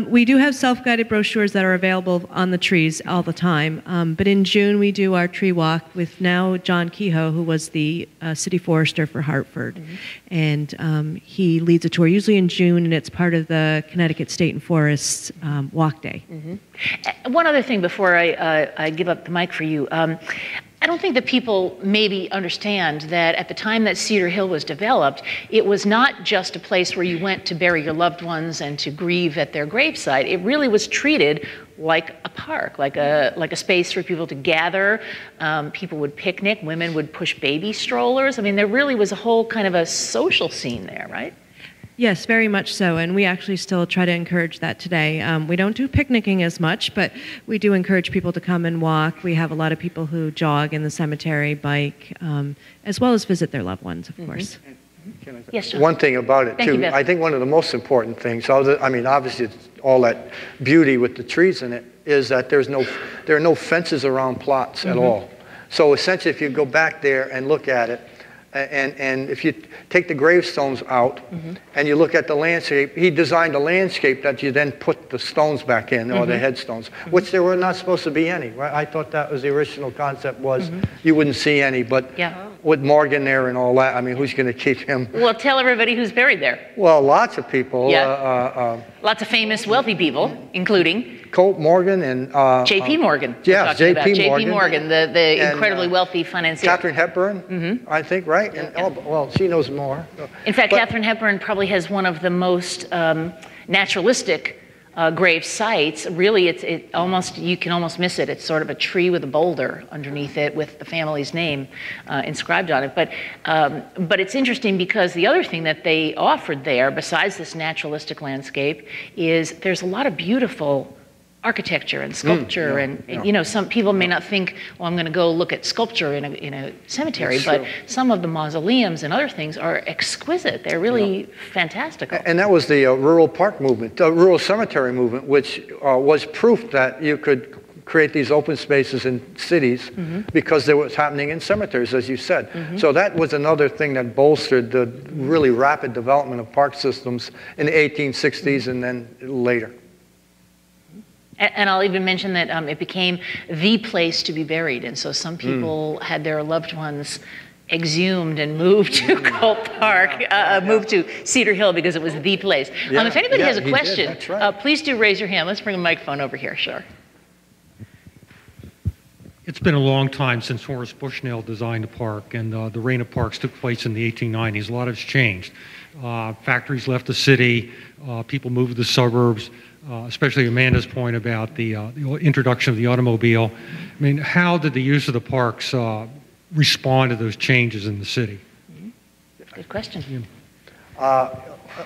F: We do have self-guided brochures that are available on the trees all the time. But in June, we do our tree walk with now John Kehoe, who was the city forester for Hartford. And he leads a tour usually in June, and it's part of the Connecticut State and Forests Walk Day.
B: One other thing before I give up the mic for you. I don't think that people maybe understand that at the time that Cedar Hill was developed, it was not just a place where you went to bury your loved ones and to grieve at their gravesite. It really was treated like a park, like a space for people to gather. People would picnic, women would push baby strollers. I mean, there really was a whole kind of a social scene there, right?
F: Yes, very much so, and we actually still try to encourage that today. We don't do picnicking as much, but we do encourage people to come and walk. We have a lot of people who jog in the cemetery, bike, as well as visit their loved ones, of course.
B: Yes, John.
C: One thing about it, too, I think one of the most important things, I mean, obviously it's all that beauty with the trees in it, is that there are no fences around plots at all. So essentially, if you go back there and look at it, and if you take the gravestones out and you look at the landscape, he designed a landscape that you then put the stones back in, or the headstones, which there were not supposed to be any. Right? I thought that was the original concept, was you wouldn't see any, but with Morgan there and all that, I mean, who's going to keep him?
B: Well, tell everybody who's buried there.
C: Well, lots of people.
B: Lots of famous, wealthy people, including
C: Colt Morgan and
B: J.P. Morgan.
C: Yeah,
B: J.P. Morgan, the incredibly wealthy financier.
C: Katharine Hepburn, I think, right? And well, she knows more.
B: In fact, Katharine Hepburn probably has one of the most naturalistic grave sites. Really, you can almost miss it. It's sort of a tree with a boulder underneath it with the family's name inscribed on it. But it's interesting because the other thing that they offered there, besides this naturalistic landscape, is there's a lot of beautiful architecture and sculpture, and you know, some people may not think, well, I'm going to go look at sculpture in a cemetery, but some of the mausoleums and other things are exquisite. They're really fantastical.
C: And that was the rural park movement, the rural cemetery movement, which was proof that you could create these open spaces in cities because there was happening in cemeteries, as you said. So that was another thing that bolstered the really rapid development of park systems in the 1860s and then later.
B: And I'll even mention that it became the place to be buried. And so some people had their loved ones exhumed and moved to Colt Park, moved to Cedar Hill because it was the place. If anybody has a question, please do raise your hand. Let's bring a microphone over here. Sure.
G: It's been a long time since Horace Bushnell designed the park, and the reign of parks took place in the 1890s. A lot has changed. Factories left the city. People moved to the suburbs. Especially Amanda's point about the introduction of the automobile. I mean, how did the use of the parks respond to those changes in the city?
B: Good question.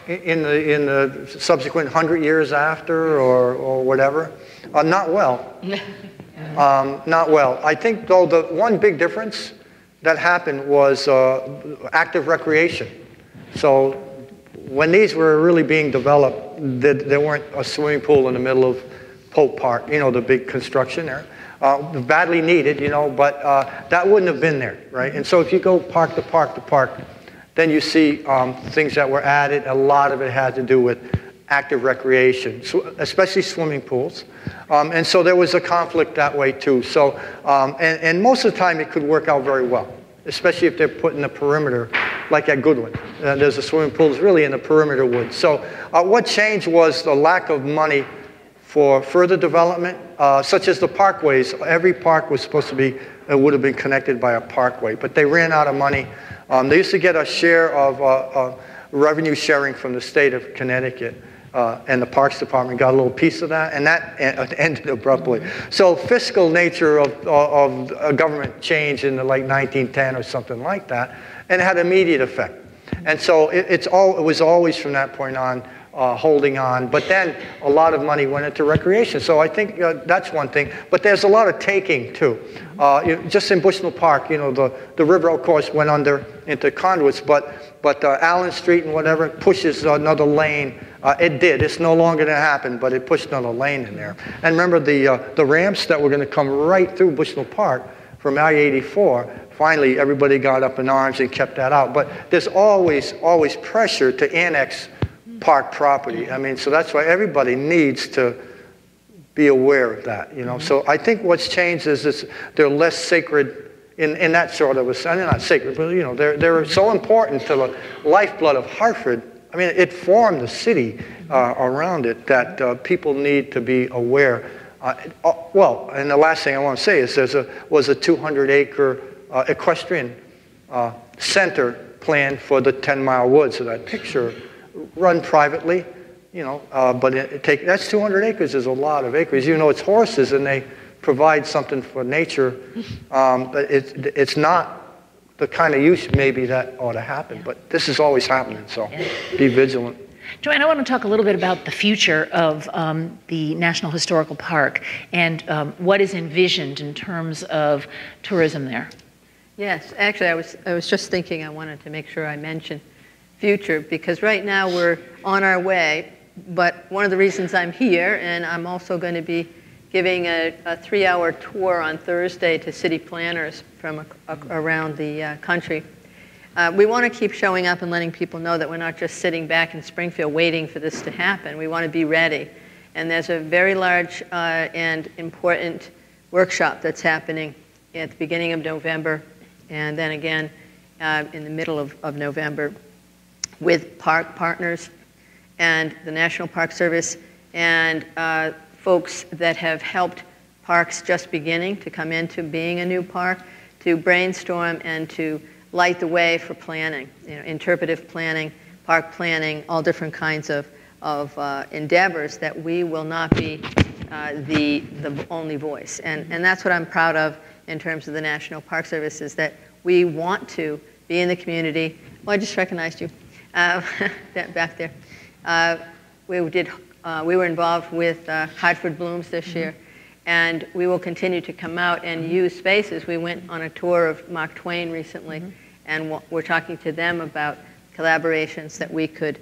C: In the subsequent 100 years after or whatever, not well. Not well. I think, though, the one big difference that happened was active recreation. So when these were really being developed, there weren't a swimming pool in the middle of Pokepark, you know, the big construction there. Badly needed, you know, but that wouldn't have been there, right? And so if you go park to park to park, then you see things that were added. A lot of it had to do with active recreation, especially swimming pools. And so there was a conflict that way too. So, and most of the time it could work out very well, especially if they're put in the perimeter like at Goodwin. There's a swimming pool that's really in the perimeter woods. So what changed was the lack of money for further development, such as the parkways. Every park was supposed to be, would have been connected by a parkway, but they ran out of money. They used to get a share of revenue sharing from the state of Connecticut, and the Parks Department got a little piece of that, and that ended abruptly. So fiscal nature of a government change in like 1910 or something like that, and it had immediate effect. And so it was always from that point on holding on, but then a lot of money went into recreation. So I think that's one thing, but there's a lot of taking too. Just in Bushnell Park, the river of course went under into conduits, but Allen Street and whatever pushes another lane. It did. It's no longer going to happen, but it pushed another lane in there. And remember the ramps that were going to come right through Bushnell Park from I-84. Finally, everybody got up in arms and kept that out. But there's always pressure to annex park property. I mean, so that's why everybody needs to be aware of that. So I think what's changed is they're less sacred in that sort of a sense. They're not sacred, but they're so important to the lifeblood of Hartford. I mean, it formed the city around it that people need to be aware. Well, and the last thing I want to say is was a 200-acre equestrian center planned for the 10-mile woods. So that picture, run privately, but that's 200 acres is a lot of acres. It's horses and they provide something for nature, but it's not the kind of use maybe that ought to happen, but this is always happening, so be vigilant.
B: Joanna, I want to talk a little bit about the future of the National Historical Park and what is envisioned in terms of tourism there.
E: Yes, actually I was just thinking I wanted to make sure I mention future, because right now we're on our way, but one of the reasons I'm here, and I'm also going to be giving a 3-hour tour on Thursday to city planners from around the country. We want to keep showing up and letting people know that we're not just sitting back in Springfield waiting for this to happen. We want to be ready. And there's a very large and important workshop that's happening at the beginning of November, and then again in the middle of November, with park partners and the National Park Service and folks that have helped parks just beginning to come into being a new park, to brainstorm and to light the way for planning, interpretive planning, park planning, all different kinds of endeavors that we will not be the only voice. And that's what I'm proud of in terms of the National Park Service, is that we want to be in the community. Well, I just recognized you back there. We were involved with Hartford Blooms this year, and we will continue to come out and use spaces. We went on a tour of Mark Twain recently, and we're talking to them about collaborations that we could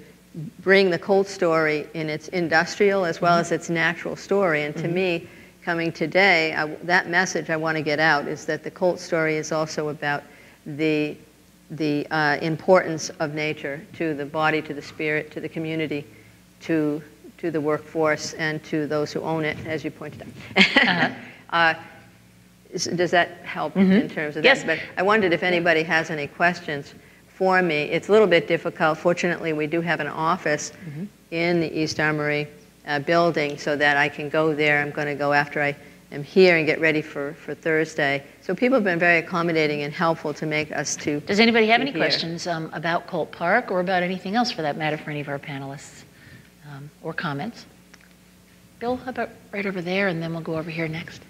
E: bring the Colt story in its industrial as well as its natural story. And to me, coming today, that message I want to get out is that the Colt story is also about the importance of nature to the body, to the spirit, to the community, to the workforce, and to those who own it, as you pointed out. Does that help in terms of that? But I wondered if anybody has any questions for me. It's a little bit difficult. Fortunately, we do have an office in the East Armory building so that I can go there. I'm going to go after I am here and get ready for Thursday. So people have been very accommodating and helpful to make us to.
B: Does anybody have any questions about Colt Park or about anything else for that matter for any of our panelists or comments? Bill, how about right over there, and then we'll go over here next.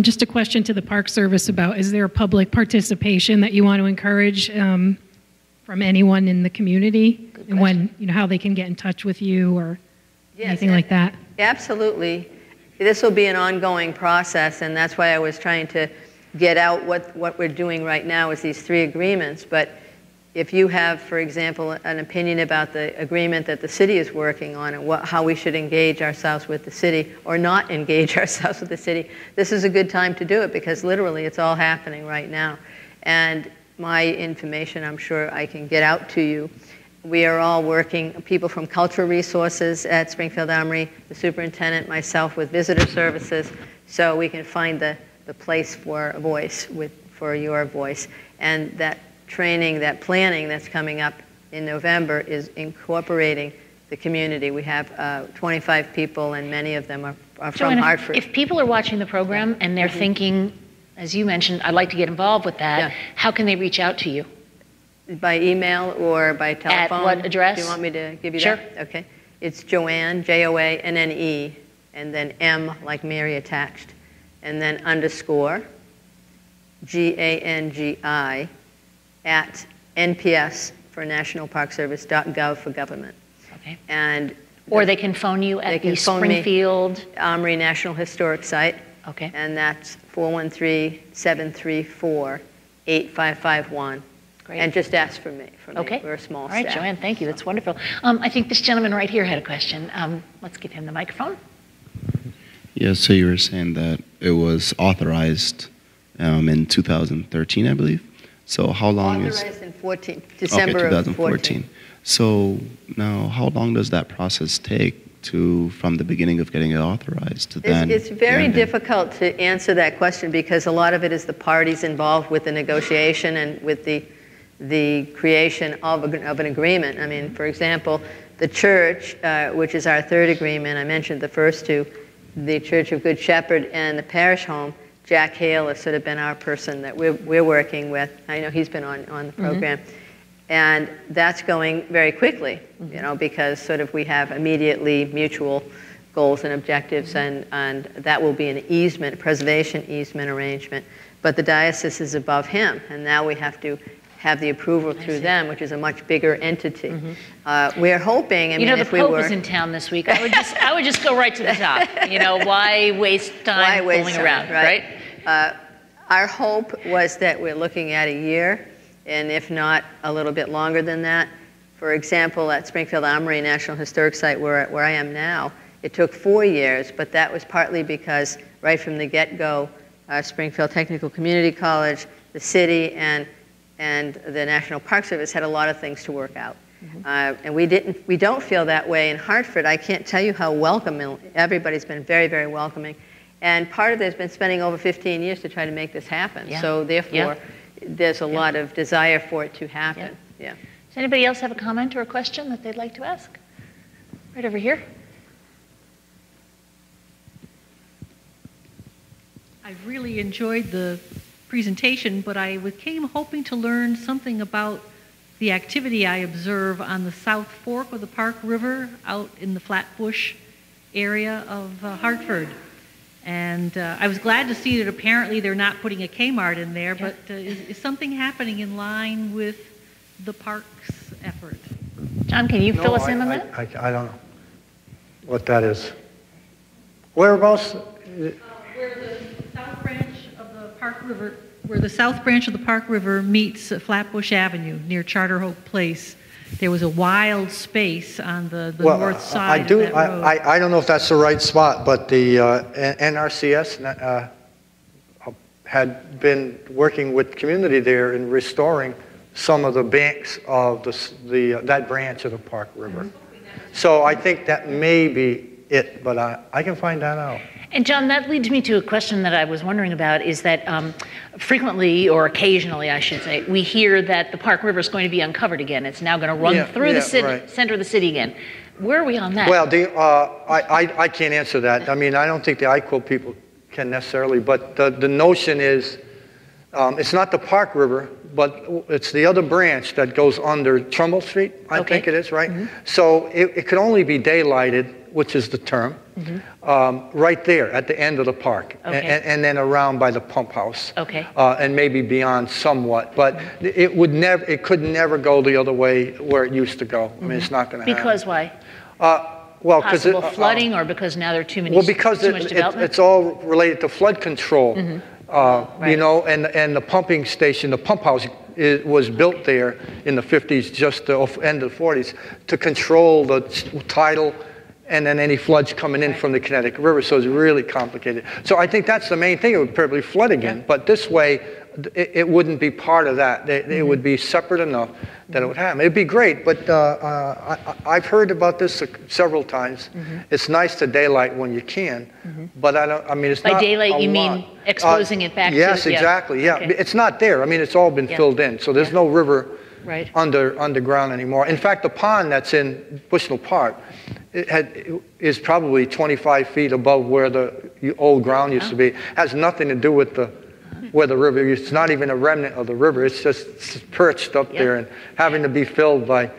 H: Just a question to the Park Service about, is there a public participation that you want to encourage from anyone in the community? And when, how they can get in touch with you or anything like that?
E: Absolutely. This will be an ongoing process, and that's why I was trying to get out what we're doing right now is these 3 agreements. But if you have, for example, an opinion about the agreement that the city is working on and how we should engage ourselves with the city or not engage ourselves with the city, this is a good time to do it, because literally it's all happening right now. And my information, I'm sure I can get out to you. We are all working, people from Cultural Resources at Springfield Armory, the superintendent, myself with Visitor Services, so we can find the place for a voice for your voice. And that training, that planning that's coming up in November is incorporating the community. We have 25 people, and many of them are from
B: Joanna,
E: Hartford.
B: if people are watching the program and they're thinking, as you mentioned, I'd like to get involved with that, how can they reach out to you?
E: By email or by telephone?
B: At what address?
E: Do you want me to give you
B: Sure.
E: that? Okay. It's Joanne, Joanne, and then M like Mary attached, and then underscore, GANGI, at NPS for nationalparkservice.gov for government.
B: Okay.
E: And
B: or they can phone you at the Springfield
E: Armory National Historic Site.
B: Okay.
E: And that's 413-734-8551.
B: Great.
E: And just ask for me.
B: Okay.
E: We're a small
B: staff. All right, Joanne, thank you. That's wonderful. I think this gentleman right here had a question. Let's give him the microphone.
I: Yeah, so you were saying that it was authorized in 2013, I believe. So how long
E: authorized in December of 2014.
I: So now, how long does that process take from the beginning of getting it authorized to then?
E: It's very difficult to answer that question because a lot of it is the parties involved with the negotiation and with the creation of an agreement. I mean, for example, the church, which is our third agreement, I mentioned the first two, the Church of Good Shepherd and the parish home. Jack Hale has sort of been our person that we're working with. I know he's been on the program. And that's going very quickly, you know, because sort of we have immediately mutual goals and objectives, and that will be an easement, preservation easement arrangement. But the diocese is above him, and now we have to have the approval through them, which is a much bigger entity. We're hoping, I mean,
B: the Pope was in town this week. I would just go right to the top. You know, why waste time fooling around, right?
E: Our hope was that we're looking at a year, and if not, a little bit longer than that. For example, at Springfield Armory National Historic Site, where I am now, it took 4 years, but that was partly because right from the get-go, Springfield Technical Community College, the city, and the National Park Service had a lot of things to work out. And we don't feel that way in Hartford. I can't tell you how welcoming, everybody's been very, very welcoming. And part of it has been spending over 15 years to try to make this happen. So therefore, there's a lot of desire for it to happen. Does
B: anybody else have a comment or a question that they'd like to ask? Right over here.
J: I really enjoyed the presentation, but I came hoping to learn something about the activity I observe on the South Fork of the Park River out in the Flatbush area of Hartford. And I was glad to see that apparently they're not putting a Kmart in there, but is something happening in line with the park's effort?
B: John, can you fill us in on that?
C: I don't know what that is. Whereabouts?
J: Where the South Branch of the Park River, meets Flatbush Avenue near Charter Oak Place. There was a wild space on the north side of that road.
C: I don't know if that's the right spot, but the NRCS had been working with community there in restoring some of the banks of that branch of the Park River. So I think that may be it, but I can find that out.
B: And John, that leads me to a question that I was wondering about, is that frequently, or occasionally I should say, we hear that the Park River is going to be uncovered again. It's now going to run through the city, center of the city again. Where are we on that?
C: Well, I can't answer that. I mean, I don't think the IQO people can necessarily, but the notion is, it's not the Park River, but it's the other branch that goes under Trumbull Street, I think it is, right? So it could only be daylighted, which is the term, right there at the end of the park, and then around by the pump house, and maybe beyond somewhat. But it could never go the other way where it used to go. I mean, it's not going to happen.
B: Because why?
C: Well,
B: possible flooding, or because now there are too much development?
C: It's all related to flood control. You know, and the pumping station, the pump house was built there in the 50s, just the end of the 40s, to control the tidal and then any floods coming in from the Connecticut River. So it's really complicated. So I think that's the main thing. It would probably flood again. But this way, it wouldn't be part of that. It would be separate enough that it would happen. It'd be great, but I've heard about this several times. It's nice to daylight when you can, but I mean, it's
B: By
C: not
B: daylight,
C: a
B: you
C: lot.
B: mean exposing it back
C: yes,
B: to...
C: exactly, yeah.
B: Okay.
C: It's not there. I mean, it's all been filled in, so there's no river underground anymore. In fact, the pond that's in Bushnell Park is probably 25 feet above where the old ground used to be. It has nothing to do with where the river is. It's not even a remnant of the river. It's just perched up there and having to be filled by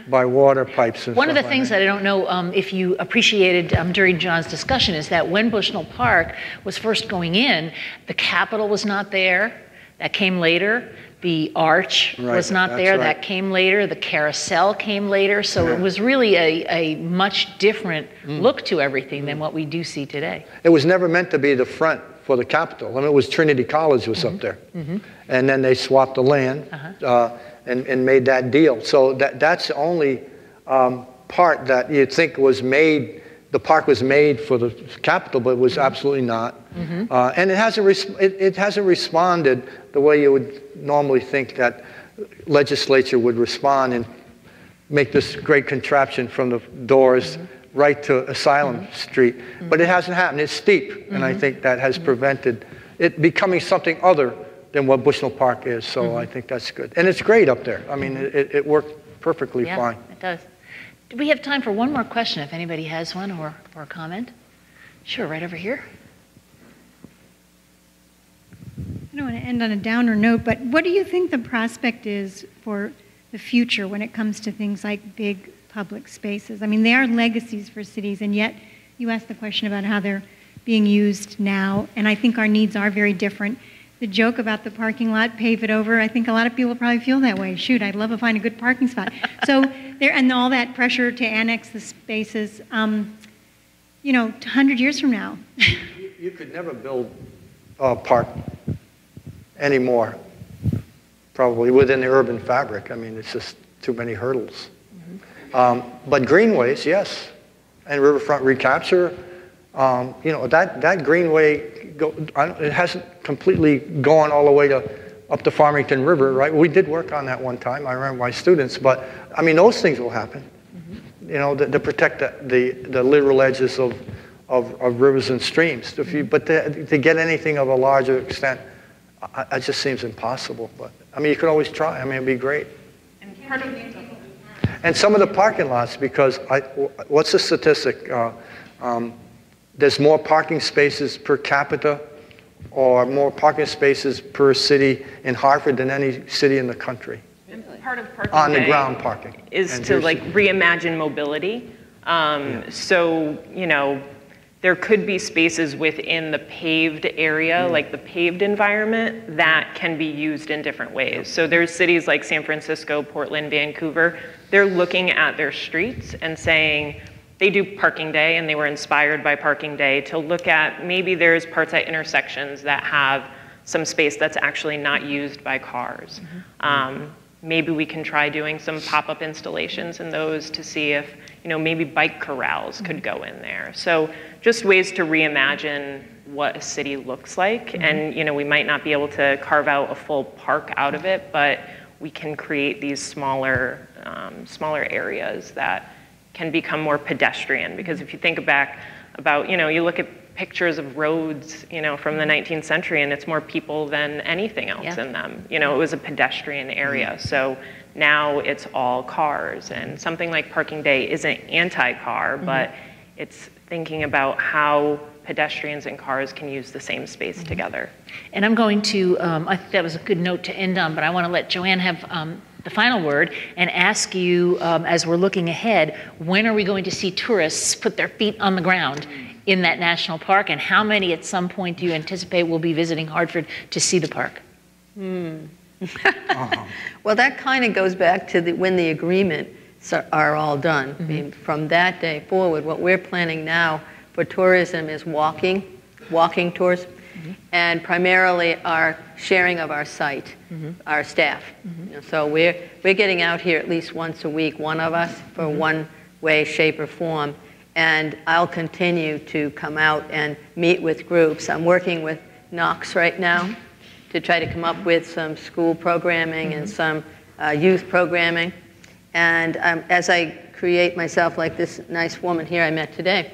C: water pipes and
B: One of the
C: stuff
B: things that I don't know if you appreciated during John's discussion is that when Bushnell Park was first going in, the Capitol was not there. That came later. The arch was not there. That came later. The carousel came later. So it was really a much different look to everything than what we do see today.
C: It was never meant to be the front for the Capitol. I mean, it was Trinity College was up there. And then they swapped the land and made that deal. So that's the only part that you'd think was made. The park was made for the Capitol, but it was absolutely not. And it hasn't responded the way you would normally think that legislature would respond and make this great contraption from the doors right to Asylum Street. But it hasn't happened. It's steep, and I think that has prevented it becoming something other than what Bushnell Park is. So I think that's good. And it's great up there. I mean, it worked perfectly fine.
B: It does. Do we have time for one more question if anybody has one or a comment? Sure, right over here.
K: I don't want to end on a downer note, but what do you think the prospect is for the future when it comes to things like big public spaces? I mean, they are legacies for cities, and yet you asked the question about how they're being used now, and I think our needs are very different. The joke about the parking lot, pave it over, I think a lot of people probably feel that way. Shoot, I'd love to find a good parking spot. So there, and all that pressure to annex the spaces, 100 years from now.
C: You could never build a park anymore, probably within the urban fabric. I mean, it's just too many hurdles. But greenways, yes, and riverfront recapture. That greenway, it hasn't completely gone all the way up the Farmington River, right? We did work on that one time. I remember my students, but I mean, those things will happen. To protect the literal edges of rivers and streams. But to get anything of a larger extent, it just seems impossible. But I mean, you could always try. I mean, it'd be great. And some of the parking lots, because what's the statistic? There's more parking spaces per capita or more parking spaces per city in Hartford than any city in the country.
D: And part of parking
C: on the ground parking
D: is to reimagine mobility. So, there could be spaces within the paved area, like the paved environment, that can be used in different ways. So there's cities like San Francisco, Portland, Vancouver, they're looking at their streets and saying, they do parking day, and they were inspired by parking day to look at maybe there's parts at intersections that have some space that's actually not used by cars. Maybe we can try doing some pop-up installations in those to see if, maybe bike corrals could go in there. So just ways to reimagine what a city looks like. And, we might not be able to carve out a full park out of it, but we can create these smaller areas that can become more pedestrian. Because if you think back about, you look at pictures of roads, from the 19th century, and it's more people than anything else in them. It was a pedestrian area. So now it's all cars. And something like Parking Day isn't anti-car, but it's thinking about how pedestrians and cars can use the same space together.
B: And I'm going to, I think that was a good note to end on, but I want to let Joanne have the final word and ask you, as we're looking ahead, when are we going to see tourists put their feet on the ground in that national park, and how many at some point do you anticipate will be visiting Hartford to see the park?
E: Well, that kind of goes back to when the agreements are all done. I mean, from that day forward, what we're planning now for tourism is walking tours, and primarily our sharing of our site, our staff. So we're getting out here at least once a week, one of us, for one way, shape, or form. And I'll continue to come out and meet with groups. I'm working with Knox right now to try to come up with some school programming and some youth programming. And as I create myself like this nice woman here I met today,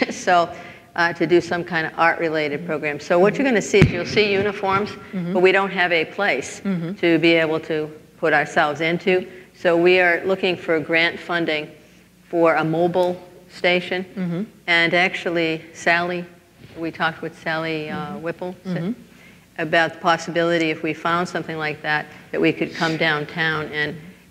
E: so to do some kind of art-related program. So what you're going to see is you'll see uniforms, but we don't have a place to be able to put ourselves into. So we are looking for grant funding for a mobile station. And actually, we talked with Sally Whipple about the possibility, if we found something like that, that we could come downtown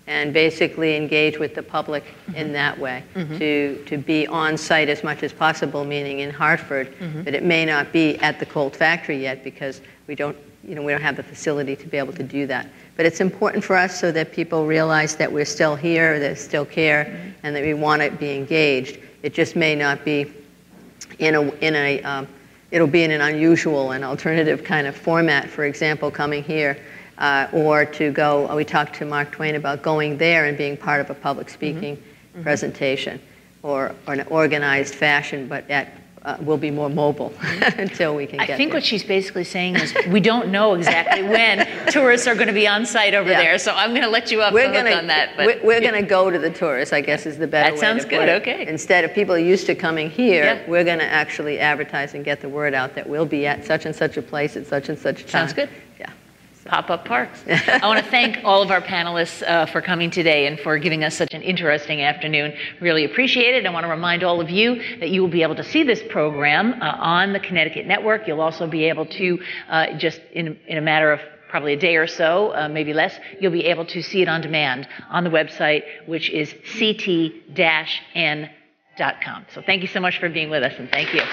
E: and basically engage with the public in that way, to be on site as much as possible, meaning in Hartford, but it may not be at the Colt factory yet because we don't have the facility to be able to do that. But it's important for us so that people realize that we're still here, that still care, and that we want to be engaged. It just may not be it'll be in an unusual and alternative kind of format, for example, coming here, or to go, we talked to Mark Twain about going there and being part of a public speaking presentation, or an organized fashion, but we'll be more mobile until we can get there.
B: I think what she's basically saying is we don't know exactly when tourists are going to be on site over there, so I'm going to let you off the hook on that. But
E: we're going to go to the tourists, I guess is the better way to put it.
B: That sounds good, okay.
E: Instead of people used to coming here, we're going to actually advertise and get the word out that we'll be at such and such a place at such and such a time.
B: Sounds good.
E: Yeah.
B: Pop-up parks. I want to thank all of our panelists for coming today and for giving us such an interesting afternoon. Really appreciate it. I want to remind all of you that you will be able to see this program on the Connecticut Network. You'll also be able to, just in a matter of probably a day or so, maybe less, you'll be able to see it on demand on the website, which is ct-n.com. So thank you so much for being with us, and thank you.